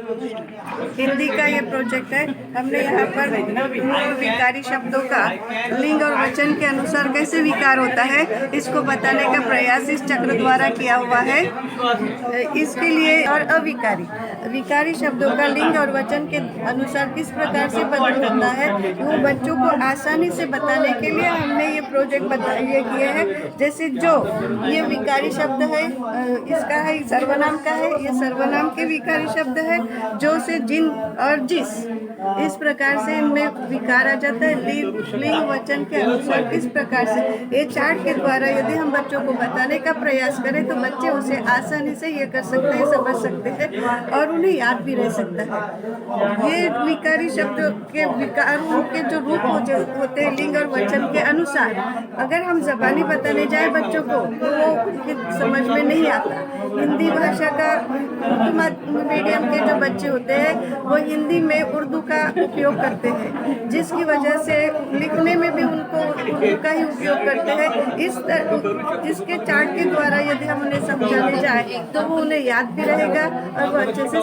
हिंदी का ये प्रोजेक्ट है। हमने यहाँ पर विकारी शब्दों का लिंग और वचन के अनुसार कैसे विकार होता है इसको बताने का प्रयास इस चक्र द्वारा किया हुआ है। इसके लिए और विकारी शब्दों का लिंग और वचन के अनुसार किस प्रकार से बदल होता है वो बच्चों को आसानी से बताने के लिए हमने ये प्रोजेक्ट ये किए हैं। जैसे जो ये विकारी शब्द है, इसका है सर्वनाम का है, ये सर्वनाम के विकारी शब्द है। जो से जिन और जिस, इस प्रकार से इनमें विकार आ जाता है। लिंग वचन के अनुसार किस प्रकार से ये चार्ट के द्वारा यदि हम बच्चों को बताने का प्रयास करें तो बच्चे उसे आसानी से ये कर सकते हैं, समझ सकते हैं और उन्हें याद भी रह सकता है। ये विकारी शब्द के विकारों के जो रूप होते हैं लिंग और वचन के अनुसार, अगर हम जबानी बताने जाए बच्चों को तो वो समझ में नहीं आता। हिंदी भाषा का मीडियम के जो बच्चे होते हैं वो हिंदी में उर्दू का उपयोग करते हैं, जिसकी वजह से लिखने में भी उनको उर्दू का ही उपयोग करते हैं। जिसके चार्ट के द्वारा यदि हम उन्हें समझाने जाए तो वो उन्हें याद भी रहेगा और वो अच्छे से